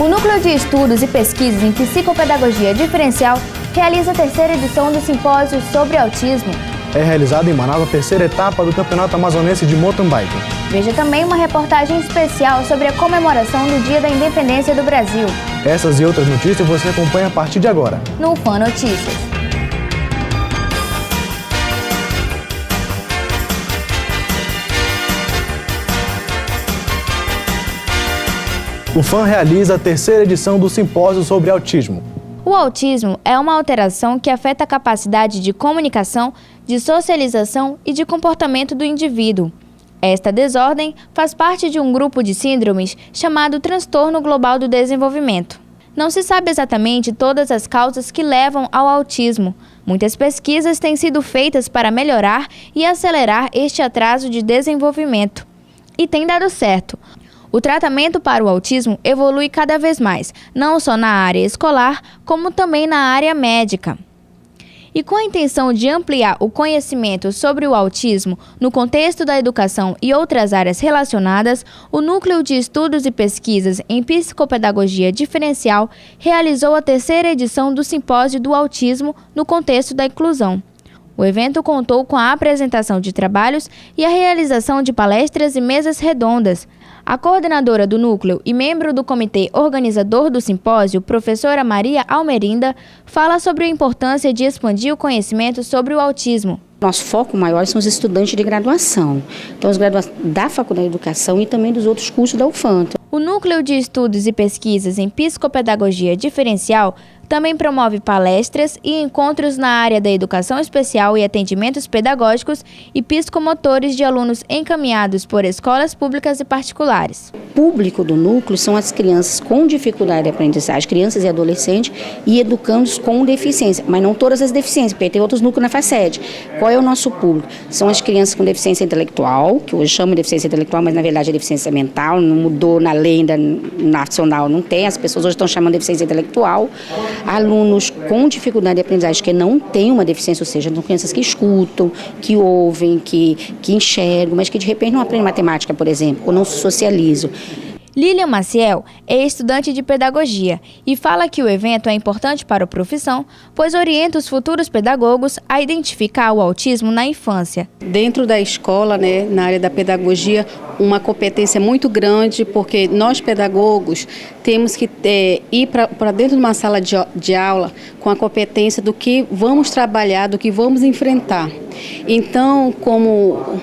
O Núcleo de Estudos e Pesquisas em Psicopedagogia Diferencial realiza a terceira edição do Simpósio sobre Autismo. É realizada em Manaus a terceira etapa do Campeonato Amazonense de Mountain Bike. Veja também uma reportagem especial sobre a comemoração do Dia da Independência do Brasil. Essas e outras notícias você acompanha a partir de agora. No UFAM Notícias. O UFAM realiza a terceira edição do Simpósio sobre Autismo. O autismo é uma alteração que afeta a capacidade de comunicação, de socialização e de comportamento do indivíduo. Esta desordem faz parte de um grupo de síndromes chamado Transtorno Global do Desenvolvimento. Não se sabe exatamente todas as causas que levam ao autismo. Muitas pesquisas têm sido feitas para melhorar e acelerar este atraso de desenvolvimento. E tem dado certo. O tratamento para o autismo evolui cada vez mais, não só na área escolar, como também na área médica. E com a intenção de ampliar o conhecimento sobre o autismo no contexto da educação e outras áreas relacionadas, o Núcleo de Estudos e Pesquisas em Psicopedagogia Diferencial realizou a terceira edição do Simpósio do Autismo no contexto da inclusão. O evento contou com a apresentação de trabalhos e a realização de palestras e mesas redondas. A coordenadora do núcleo e membro do comitê organizador do simpósio, professora Maria Almerinda, fala sobre a importância de expandir o conhecimento sobre o autismo. Nosso foco maior são os estudantes de graduação, então os graduados da Faculdade de Educação e também dos outros cursos da UFAM. O Núcleo de Estudos e Pesquisas em Psicopedagogia Diferencial também promove palestras e encontros na área da educação especial e atendimentos pedagógicos e psicomotores de alunos encaminhados por escolas públicas e particulares. O público do núcleo são as crianças com dificuldade de aprendizagem, crianças e adolescentes e educandos com deficiência, mas não todas as deficiências, porque tem outros núcleos na FACED. Qual é o nosso público? São as crianças com deficiência intelectual, que hoje chamam de deficiência intelectual, mas na verdade é deficiência mental, não mudou na lei ainda nacional, não tem, as pessoas hoje estão chamando de deficiência intelectual. Alunos com dificuldade de aprendizagem que não têm uma deficiência, ou seja, são crianças que escutam, que ouvem, que enxergam, mas que de repente não aprendem matemática, por exemplo, ou não se socializam. Lilian Maciel é estudante de pedagogia e fala que o evento é importante para a profissão, pois orienta os futuros pedagogos a identificar o autismo na infância. Dentro da escola, na área da pedagogia, uma competência muito grande, porque nós pedagogos temos que ir para dentro de uma sala de aula com a competência do que vamos trabalhar, do que vamos enfrentar. Então, como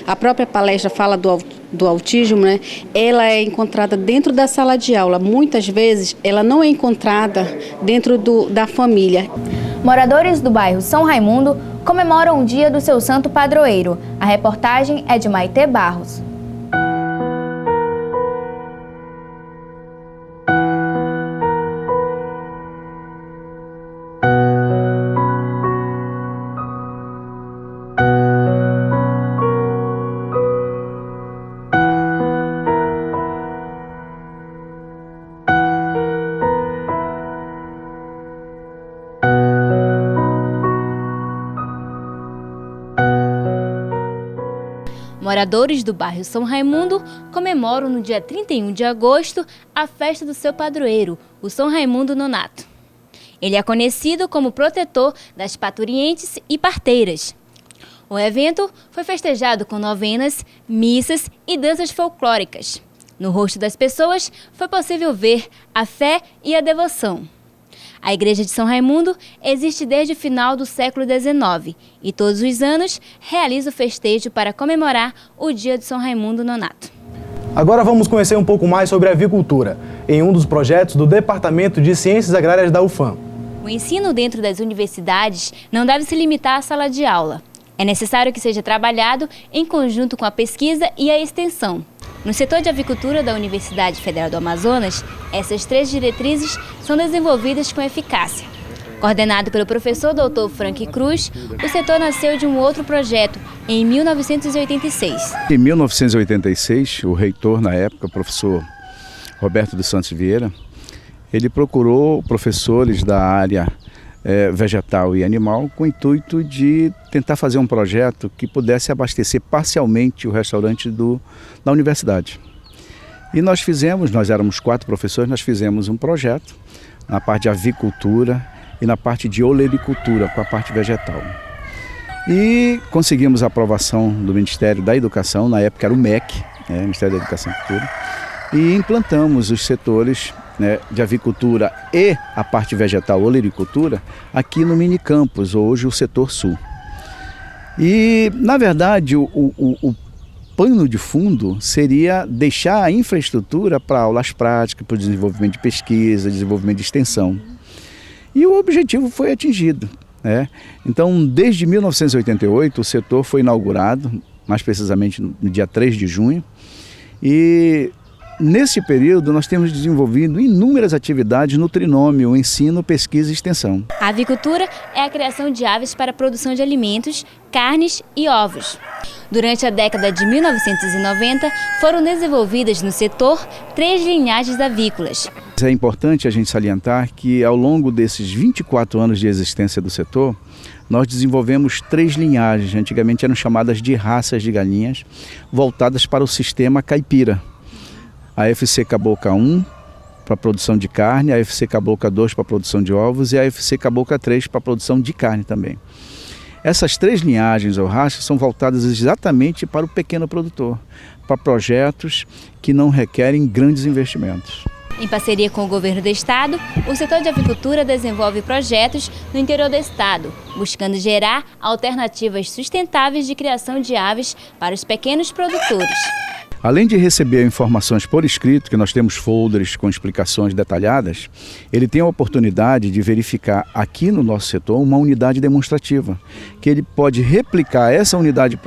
a própria palestra fala do autismo, ela é encontrada dentro da sala de aula. Muitas vezes ela não é encontrada dentro da família. Moradores do bairro São Raimundo comemoram o dia do seu santo padroeiro. A reportagem é de Maitê Barros. Moradores do bairro São Raimundo comemoram no dia 31 de agosto a festa do seu padroeiro, o São Raimundo Nonato. Ele é conhecido como protetor das parturientes e parteiras. O evento foi festejado com novenas, missas e danças folclóricas. No rosto das pessoas foi possível ver a fé e a devoção. A Igreja de São Raimundo existe desde o final do século XIX e todos os anos realiza o festejo para comemorar o dia de São Raimundo Nonato. Agora vamos conhecer um pouco mais sobre a avicultura, em um dos projetos do Departamento de Ciências Agrárias da UFAM. O ensino dentro das universidades não deve se limitar à sala de aula. É necessário que seja trabalhado em conjunto com a pesquisa e a extensão. No setor de avicultura da Universidade Federal do Amazonas, essas 3 diretrizes são desenvolvidas com eficácia. Coordenado pelo professor Dr. Frank Cruz, o setor nasceu de um outro projeto, em 1986. Em 1986, o reitor, na época, o professor Roberto dos Santos Vieira, ele procurou professores da área vegetal e animal com o intuito de tentar fazer um projeto que pudesse abastecer parcialmente o restaurante da universidade. E nós éramos 4 professores, nós fizemos um projeto na parte de avicultura e na parte de olericultura, com a parte vegetal. E conseguimos a aprovação do Ministério da Educação, na época era o MEC, Ministério da Educação e Cultura, e implantamos os setores de avicultura e a parte vegetal, olericultura, aqui no mini campus, hoje o setor sul. E, na verdade, o pano de fundo seria deixar a infraestrutura para aulas práticas, para o desenvolvimento de pesquisa, desenvolvimento de extensão. E o objetivo foi atingido. Então, desde 1988, o setor foi inaugurado, mais precisamente no dia 3 de junho, e nesse período nós temos desenvolvido inúmeras atividades no trinômio ensino, pesquisa e extensão. A avicultura é a criação de aves para a produção de alimentos, carnes e ovos. Durante a década de 1990, foram desenvolvidas no setor 3 linhagens avícolas. É importante a gente salientar que ao longo desses 24 anos de existência do setor, nós desenvolvemos 3 linhagens, antigamente eram chamadas de raças de galinhas, voltadas para o sistema caipira. A FC Cabocla 1 para a produção de carne, a FC Cabocla 2 para a produção de ovos e a FC Cabocla 3 para a produção de carne também. Essas 3 linhagens ou raças são voltadas exatamente para o pequeno produtor, para projetos que não requerem grandes investimentos. Em parceria com o governo do estado, o setor de avicultura desenvolve projetos no interior do estado, buscando gerar alternativas sustentáveis de criação de aves para os pequenos produtores. Além de receber informações por escrito, que nós temos folders com explicações detalhadas, ele tem a oportunidade de verificar aqui no nosso setor uma unidade demonstrativa, que ele pode replicar essa unidade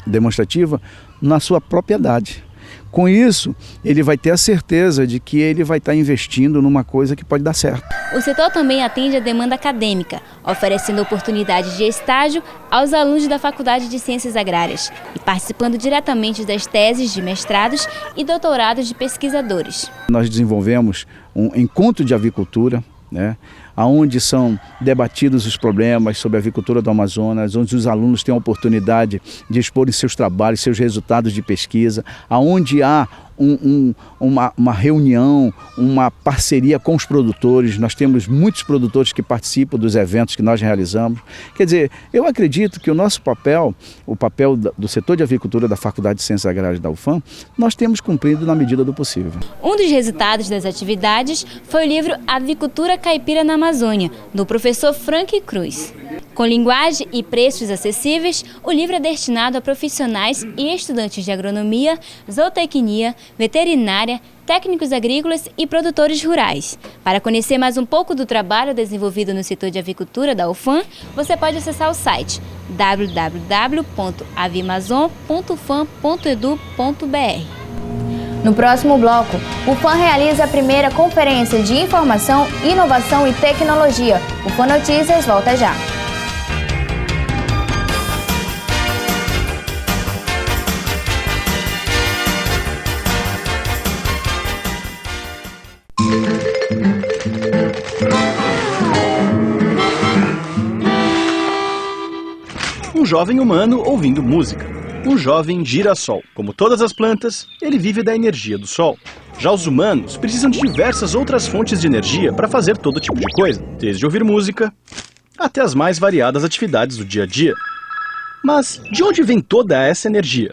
demonstrativa na sua propriedade. Com isso, ele vai ter a certeza de que ele vai estar investindo numa coisa que pode dar certo. O setor também atende a demanda acadêmica, oferecendo oportunidades de estágio aos alunos da Faculdade de Ciências Agrárias e participando diretamente das teses de mestrados e doutorados de pesquisadores. Nós desenvolvemos um encontro de avicultura, onde são debatidos os problemas sobre a avicultura do Amazonas, onde os alunos têm a oportunidade de expor seus trabalhos, seus resultados de pesquisa, onde há uma reunião, uma parceria com os produtores. Nós temos muitos produtores que participam dos eventos que nós realizamos. Quer dizer, eu acredito que o nosso papel, o papel do setor de avicultura da Faculdade de Ciências Agrárias da UFAM, nós temos cumprido na medida do possível. Um dos resultados das atividades foi o livro Avicultura Caipira na Amazônia, do professor Frank Cruz. Com linguagem e preços acessíveis, o livro é destinado a profissionais e estudantes de agronomia, zootecnia, veterinária, técnicos agrícolas e produtores rurais. Para conhecer mais um pouco do trabalho desenvolvido no setor de avicultura da UFAM, você pode acessar o site www.avimazon.ufam.edu.br. No próximo bloco, o UFAM realiza a primeira conferência de informação, inovação e tecnologia. O UFAM Notícias volta já. Um jovem humano ouvindo música. Um jovem girassol. Como todas as plantas, ele vive da energia do sol. Já os humanos precisam de diversas outras fontes de energia para fazer todo tipo de coisa, desde ouvir música até as mais variadas atividades do dia a dia. Mas de onde vem toda essa energia?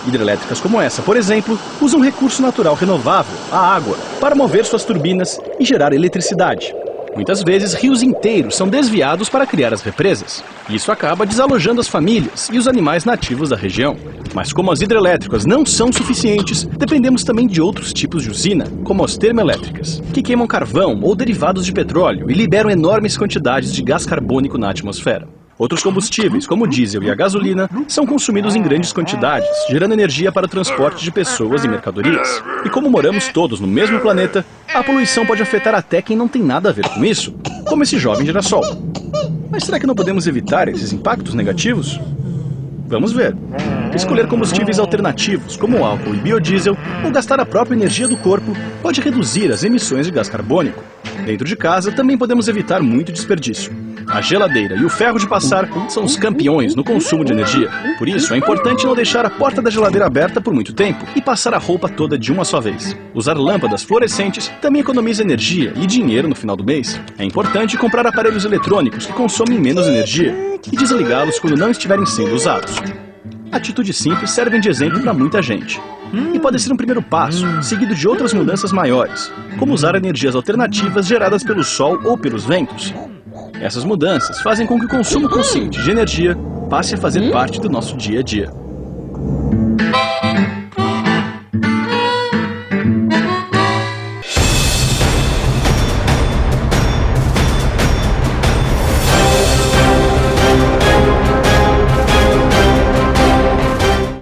Hidrelétricas como essa, por exemplo, usam um recurso natural renovável, a água, para mover suas turbinas e gerar eletricidade. Muitas vezes, rios inteiros são desviados para criar as represas. Isso acaba desalojando as famílias e os animais nativos da região. Mas como as hidrelétricas não são suficientes, dependemos também de outros tipos de usina, como as termoelétricas, que queimam carvão ou derivados de petróleo e liberam enormes quantidades de gás carbônico na atmosfera. Outros combustíveis, como o diesel e a gasolina, são consumidos em grandes quantidades, gerando energia para o transporte de pessoas e mercadorias. E como moramos todos no mesmo planeta, a poluição pode afetar até quem não tem nada a ver com isso, como esse jovem girassol. Mas será que não podemos evitar esses impactos negativos? Vamos ver. Escolher combustíveis alternativos, como o álcool e biodiesel, ou gastar a própria energia do corpo, pode reduzir as emissões de gás carbônico. Dentro de casa, também podemos evitar muito desperdício. A geladeira e o ferro de passar são os campeões no consumo de energia. Por isso, é importante não deixar a porta da geladeira aberta por muito tempo e passar a roupa toda de uma só vez. Usar lâmpadas fluorescentes também economiza energia e dinheiro no final do mês. É importante comprar aparelhos eletrônicos que consomem menos energia e desligá-los quando não estiverem sendo usados. Atitudes simples servem de exemplo para muita gente. E pode ser um primeiro passo, seguido de outras mudanças maiores, como usar energias alternativas geradas pelo sol ou pelos ventos. Essas mudanças fazem com que o consumo consciente de energia passe a fazer parte do nosso dia a dia.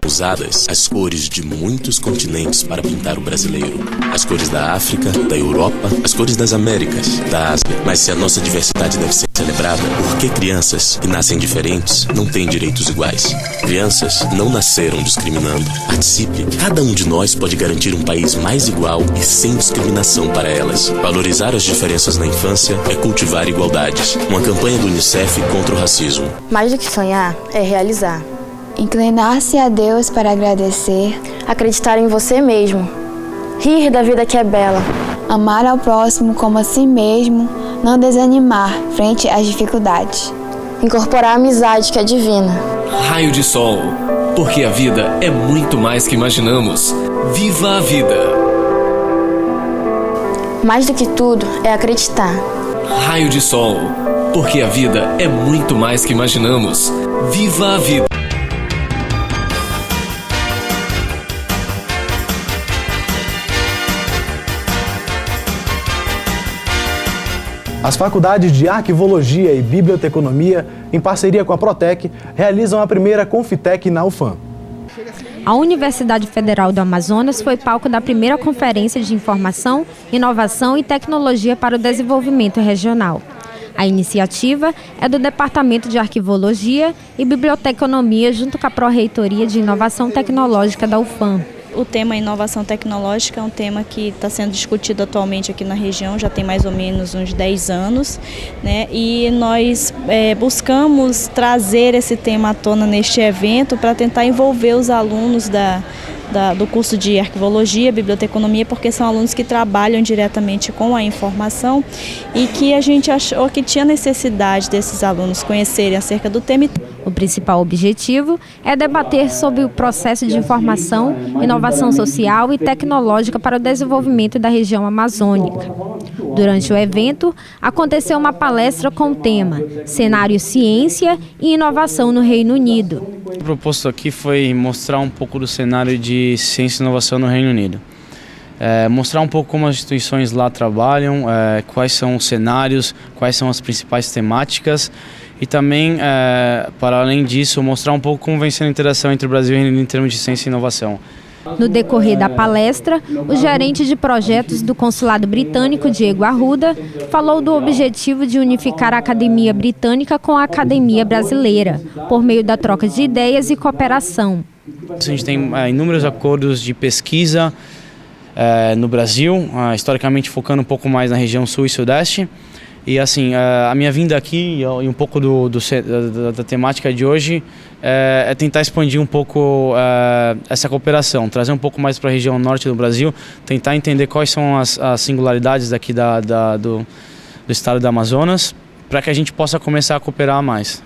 Usadas as cores de muitos continentes para pintar o brasileiro. As cores da África, da Europa, as cores das Américas, da Ásia. Mas se a nossa diversidade deve ser celebrada, por que crianças que nascem diferentes não têm direitos iguais? Crianças não nasceram discriminando. Participe. Cada um de nós pode garantir um país mais igual e sem discriminação para elas. Valorizar as diferenças na infância é cultivar igualdades. Uma campanha do UNICEF contra o racismo. Mais do que sonhar, é realizar. Inclinar-se a Deus para agradecer. Acreditar em você mesmo. Rir da vida que é bela. Amar ao próximo como a si mesmo. Não desanimar frente às dificuldades. Incorporar a amizade que é divina. Raio de sol, porque a vida é muito mais que imaginamos. Viva a vida! Mais do que tudo, é acreditar. Raio de sol, porque a vida é muito mais que imaginamos. Viva a vida! As faculdades de Arquivologia e Biblioteconomia, em parceria com a Protec, realizam a primeira Confitec na UFAM. A Universidade Federal do Amazonas foi palco da primeira Conferência de Informação, Inovação e Tecnologia para o Desenvolvimento Regional. A iniciativa é do Departamento de Arquivologia e Biblioteconomia junto com a Pró-Reitoria de Inovação Tecnológica da UFAM. O tema inovação tecnológica é um tema que está sendo discutido atualmente aqui na região, já tem mais ou menos uns 10 anos, né? E nós buscamos trazer esse tema à tona neste evento para tentar envolver os alunos do curso de Arquivologia, Biblioteconomia, porque são alunos que trabalham diretamente com a informação e que a gente achou que tinha necessidade desses alunos conhecerem acerca do tema. O principal objetivo é debater sobre o processo de informação, inovação social e tecnológica para o desenvolvimento da região amazônica. Durante o evento, aconteceu uma palestra com o tema Cenário Ciência e Inovação no Reino Unido. O proposto aqui foi mostrar um pouco do cenário de ciência e inovação no Reino Unido. Mostrar um pouco como as instituições lá trabalham, quais são os cenários, quais são as principais temáticas e também, para além disso, mostrar um pouco como vem sendo a interação entre o Brasil e o Reino Unido em termos de ciência e inovação. No decorrer da palestra, o gerente de projetos do Consulado Britânico, Diego Arruda, falou do objetivo de unificar a Academia Britânica com a Academia Brasileira, por meio da troca de ideias e cooperação. A gente tem inúmeros acordos de pesquisa no Brasil, historicamente focando um pouco mais na região sul e sudeste. E assim, a minha vinda aqui e um pouco da temática de hoje é tentar expandir um pouco essa cooperação, trazer um pouco mais para a região norte do Brasil, tentar entender quais são as singularidades daqui do estado do Amazonas, para que a gente possa começar a cooperar mais.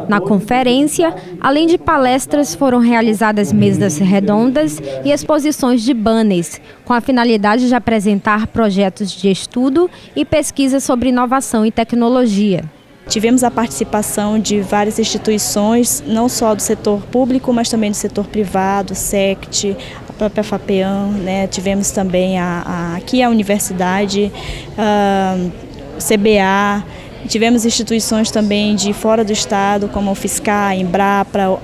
Na conferência, além de palestras, foram realizadas mesas redondas e exposições de banners, com a finalidade de apresentar projetos de estudo e pesquisa sobre inovação e tecnologia. Tivemos a participação de várias instituições, não só do setor público, mas também do setor privado, SECT, a própria FAPEAM, né? Tivemos também aqui a universidade, CBA. Tivemos instituições também de fora do estado, como o FISCAR, a Embrapa.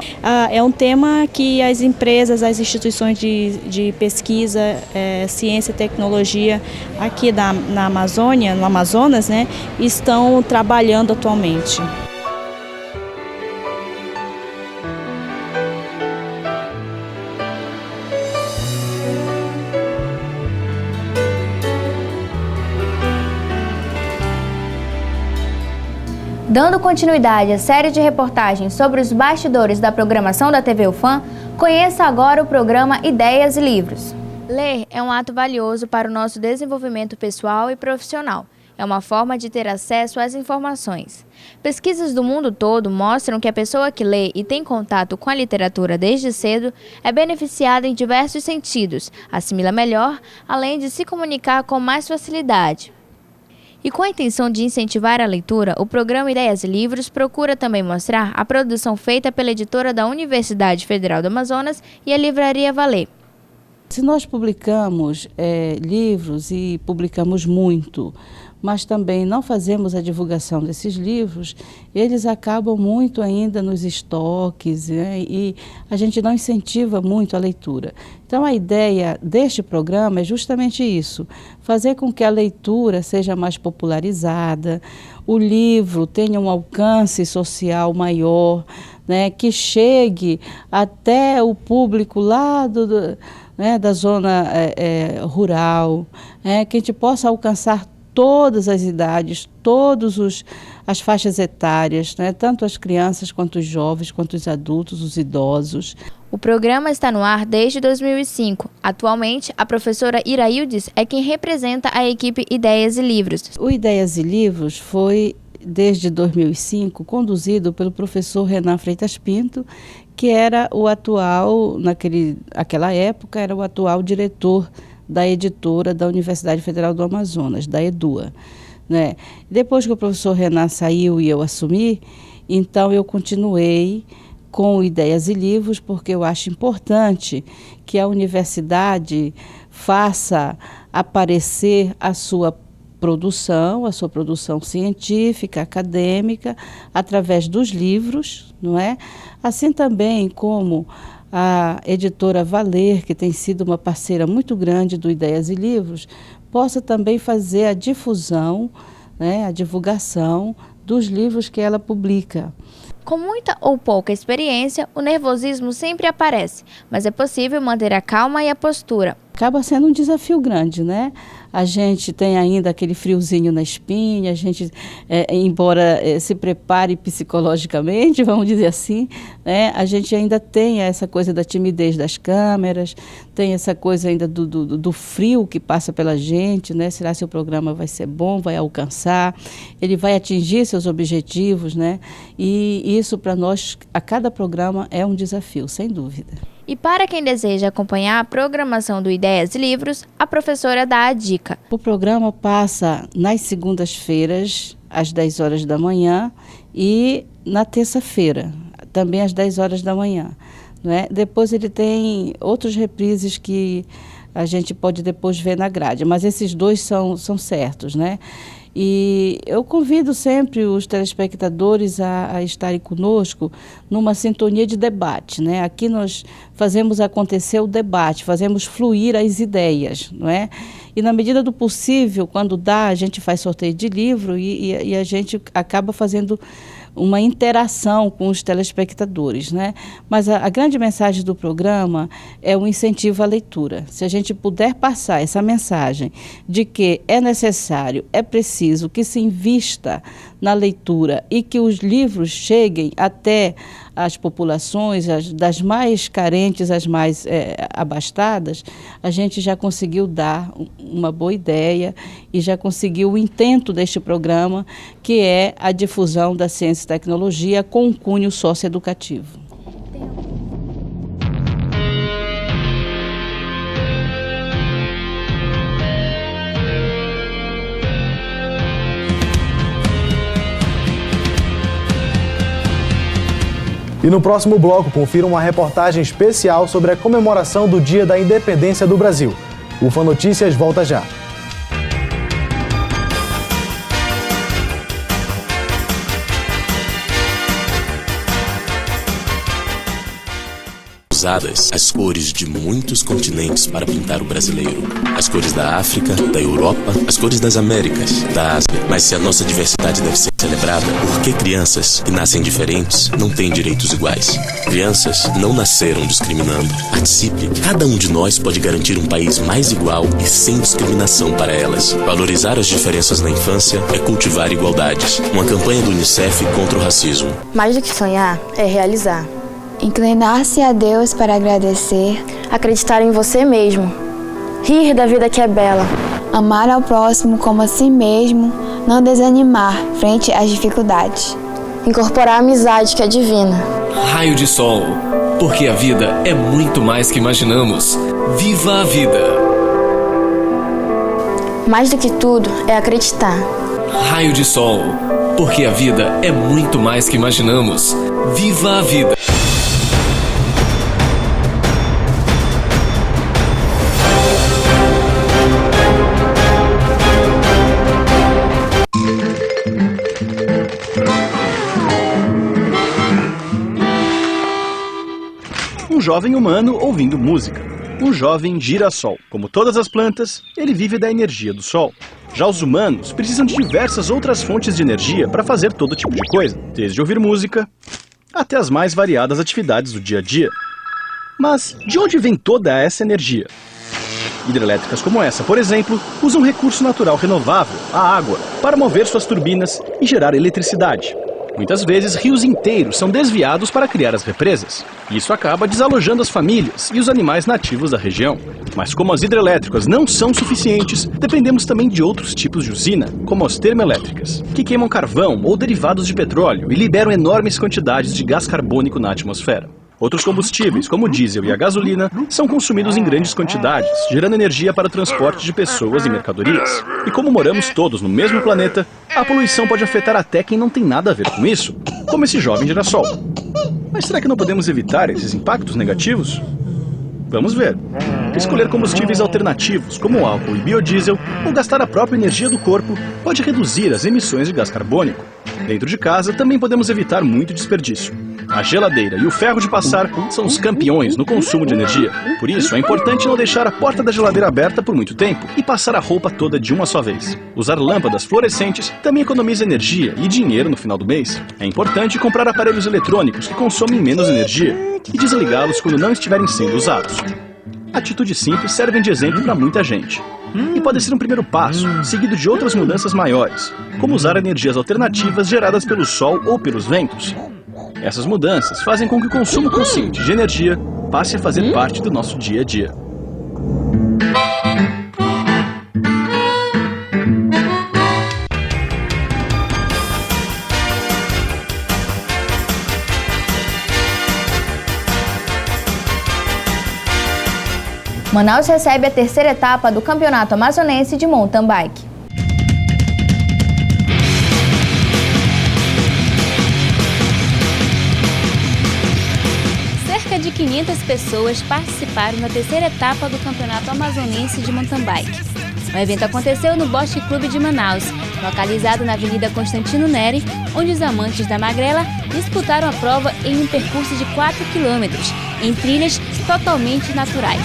É um tema que as empresas, as instituições de pesquisa, ciência e tecnologia aqui na Amazônia, no Amazonas, né, estão trabalhando atualmente. Dando continuidade à série de reportagens sobre os bastidores da programação da TV UFAM, conheça agora o programa Ideias e Livros. Ler é um ato valioso para o nosso desenvolvimento pessoal e profissional. É uma forma de ter acesso às informações. Pesquisas do mundo todo mostram que a pessoa que lê e tem contato com a literatura desde cedo é beneficiada em diversos sentidos, assimila melhor, além de se comunicar com mais facilidade. E com a intenção de incentivar a leitura, o programa Ideias e Livros procura também mostrar a produção feita pela editora da Universidade Federal do Amazonas e a Livraria Valer. Se nós publicamos livros e publicamos muito, mas também não fazemos a divulgação desses livros, eles acabam muito ainda nos estoques, né? E a gente não incentiva muito a leitura. Então a ideia deste programa é justamente isso, fazer com que a leitura seja mais popularizada, o livro tenha um alcance social maior, né? Que chegue até o público lá da zona rural, que a gente possa alcançar todas as idades, todas as faixas etárias, né? Tanto as crianças, quanto os jovens, quanto os adultos, os idosos. O programa está no ar desde 2005. Atualmente, a professora Iraildes é quem representa a equipe Ideias e Livros. O Ideias e Livros foi, desde 2005, conduzido pelo professor Renan Freitas Pinto, que era o atual, naquela época, era o atual diretor da editora da Universidade Federal do Amazonas, da EDUA, né? Depois que o professor Renan saiu e eu assumi, então eu continuei com Ideias e Livros, porque eu acho importante que a universidade faça aparecer a sua produção científica, acadêmica, através dos livros, não é? Assim também como a editora Valer, que tem sido uma parceira muito grande do Ideias e Livros, possa também fazer a difusão, né, a divulgação dos livros que ela publica. Com muita ou pouca experiência, o nervosismo sempre aparece, mas é possível manter a calma e a postura. Acaba sendo um desafio grande, né? A gente tem ainda aquele friozinho na espinha, a gente, embora se prepare psicologicamente, vamos dizer assim, né? A gente ainda tem essa coisa da timidez das câmeras, tem essa coisa ainda do frio que passa pela gente, né? Será que o programa vai ser bom, vai alcançar, ele vai atingir seus objetivos, né? E isso para nós, a cada programa, é um desafio, sem dúvida. E para quem deseja acompanhar a programação do Ideias e Livros, a professora dá a dica. O programa passa nas segundas-feiras, às 10 horas da manhã, e na terça-feira, também às 10 horas da manhã. Né? Depois ele tem outros reprises que a gente pode depois ver na grade, mas esses dois são certos, né? E eu convido sempre os telespectadores a estarem conosco numa sintonia de debate, né? Aqui nós fazemos acontecer o debate, fazemos fluir as ideias, não é? E na medida do possível, quando dá, a gente faz sorteio de livro e a gente acaba fazendo uma interação com os telespectadores, né? Mas a grande mensagem do programa é o incentivo à leitura. Se a gente puder passar essa mensagem de que é necessário, é preciso que se invista na leitura e que os livros cheguem até as populações, das mais carentes às mais abastadas, a gente já conseguiu dar uma boa ideia e já conseguiu o intento deste programa, que é a difusão da ciência e tecnologia com um cunho socioeducativo. E no próximo bloco, confira uma reportagem especial sobre a comemoração do Dia da Independência do Brasil. O UFAM Notícias volta já. Usadas as cores de muitos continentes para pintar o brasileiro. As cores da África, da Europa, as cores das Américas, da Ásia. Mas se a nossa diversidade deve ser celebrada, celebrada porque crianças que nascem diferentes não têm direitos iguais. Crianças não nasceram discriminando. Participe. Cada um de nós pode garantir um país mais igual e sem discriminação para elas. Valorizar as diferenças na infância é cultivar igualdades. Uma campanha do UNICEF contra o racismo. Mais do que sonhar, é realizar. Inclinar-se a Deus para agradecer. Acreditar em você mesmo. Rir da vida que é bela. Amar ao próximo como a si mesmo. Não desanimar frente às dificuldades. Incorporar a amizade que é divina. Raio de sol, porque a vida é muito mais que imaginamos. Viva a vida! Mais do que tudo, é acreditar. Raio de sol, porque a vida é muito mais que imaginamos. Viva a vida! Um jovem humano ouvindo música. Um jovem girassol. Como todas as plantas, ele vive da energia do sol. Já os humanos precisam de diversas outras fontes de energia para fazer todo tipo de coisa, desde ouvir música até as mais variadas atividades do dia a dia. Mas de onde vem toda essa energia? Hidrelétricas como essa, por exemplo, usam um recurso natural renovável, a água, para mover suas turbinas e gerar eletricidade. Muitas vezes, rios inteiros são desviados para criar as represas. Isso acaba desalojando as famílias e os animais nativos da região. Mas como as hidrelétricas não são suficientes, dependemos também de outros tipos de usina, como as termoelétricas, que queimam carvão ou derivados de petróleo e liberam enormes quantidades de gás carbônico na atmosfera. Outros combustíveis, como o diesel e a gasolina, são consumidos em grandes quantidades, gerando energia para o transporte de pessoas e mercadorias. E como moramos todos no mesmo planeta, a poluição pode afetar até quem não tem nada a ver com isso, como esse jovem girassol. Mas será que não podemos evitar esses impactos negativos? Vamos ver. Escolher combustíveis alternativos, como o álcool e biodiesel, ou gastar a própria energia do corpo, pode reduzir as emissões de gás carbônico. Dentro de casa, também podemos evitar muito desperdício. A geladeira e o ferro de passar são os campeões no consumo de energia. Por isso, é importante não deixar a porta da geladeira aberta por muito tempo e passar a roupa toda de uma só vez. Usar lâmpadas fluorescentes também economiza energia e dinheiro no final do mês. É importante comprar aparelhos eletrônicos que consomem menos energia e desligá-los quando não estiverem sendo usados. Atitudes simples servem de exemplo para muita gente. E pode ser um primeiro passo, seguido de outras mudanças maiores, como usar energias alternativas geradas pelo sol ou pelos ventos. Essas mudanças fazem com que o consumo consciente de energia passe a fazer parte do nosso dia a dia. Manaus recebe a terceira etapa do Campeonato Amazonense de Mountain Bike. Cerca de 500 pessoas participaram da terceira etapa do Campeonato Amazonense de Mountain Bike. O evento aconteceu no Bosque Clube de Manaus, localizado na Avenida Constantino Neri, onde os amantes da magrela disputaram a prova em um percurso de 4 quilômetros, em trilhas totalmente naturais.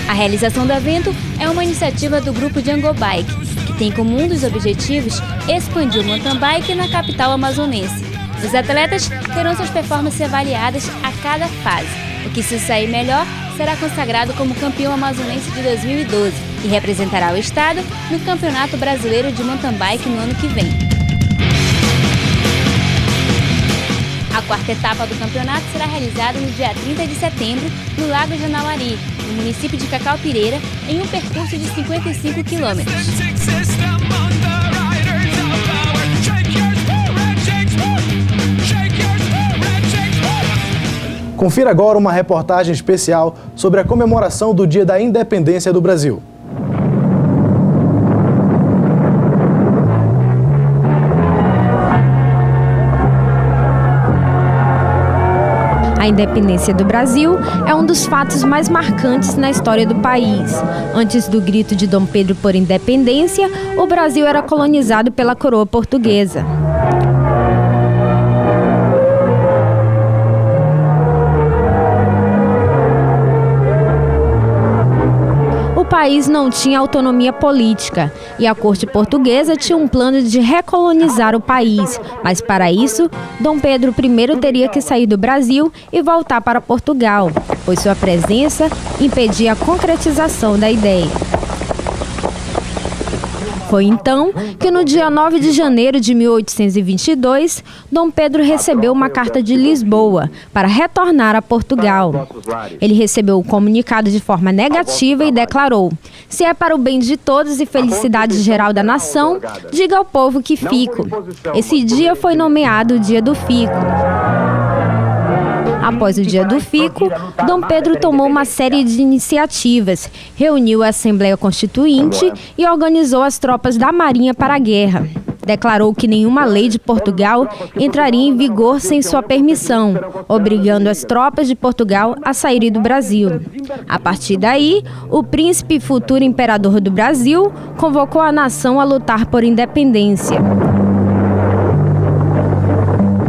A realização do evento é uma iniciativa do grupo Django Bike, que tem como um dos objetivos expandir o mountain bike na capital amazonense. Os atletas terão suas performances avaliadas a cada fase. O que se sair melhor será consagrado como campeão amazonense de 2012 e representará o estado no Campeonato Brasileiro de Mountain Bike no ano que vem. A quarta etapa do campeonato será realizada no dia 30 de setembro, no Lago Janauari, no município de Cacaupireira, em um percurso de 55 quilômetros. Confira agora uma reportagem especial sobre a comemoração do Dia da Independência do Brasil. A independência do Brasil é um dos fatos mais marcantes na história do país. Antes do grito de Dom Pedro por independência, o Brasil era colonizado pela coroa portuguesa. O país não tinha autonomia política e a corte portuguesa tinha um plano de recolonizar o país. Mas para isso, Dom Pedro I teria que sair do Brasil e voltar para Portugal, pois sua presença impedia a concretização da ideia. Foi então que no dia 9 de janeiro de 1822, Dom Pedro recebeu uma carta de Lisboa para retornar a Portugal. Ele recebeu o comunicado de forma negativa e declarou: "Se é para o bem de todos e felicidade geral da nação, diga ao povo que fico." Esse dia foi nomeado o Dia do Fico. Após o Dia do Fico, Dom Pedro tomou uma série de iniciativas, reuniu a Assembleia Constituinte e organizou as tropas da Marinha para a guerra. Declarou que nenhuma lei de Portugal entraria em vigor sem sua permissão, obrigando as tropas de Portugal a saírem do Brasil. A partir daí, o príncipe e futuro imperador do Brasil convocou a nação a lutar por independência.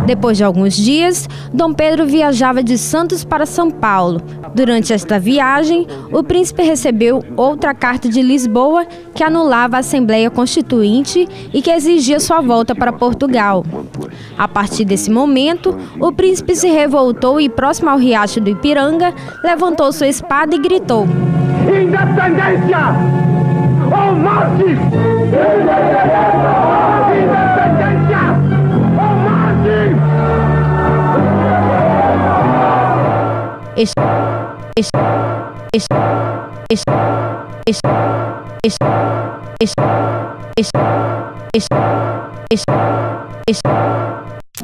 Depois de alguns dias, Dom Pedro viajava de Santos para São Paulo. Durante esta viagem, o príncipe recebeu outra carta de Lisboa que anulava a Assembleia Constituinte e que exigia sua volta para Portugal. A partir desse momento, o príncipe se revoltou e, próximo ao riacho do Ipiranga, levantou sua espada e gritou: "Independência! Ou morte! Independência! Ou morte!"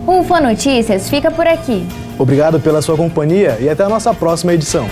O UFO Notícias fica por aqui. Obrigado pela sua companhia e até a nossa próxima edição.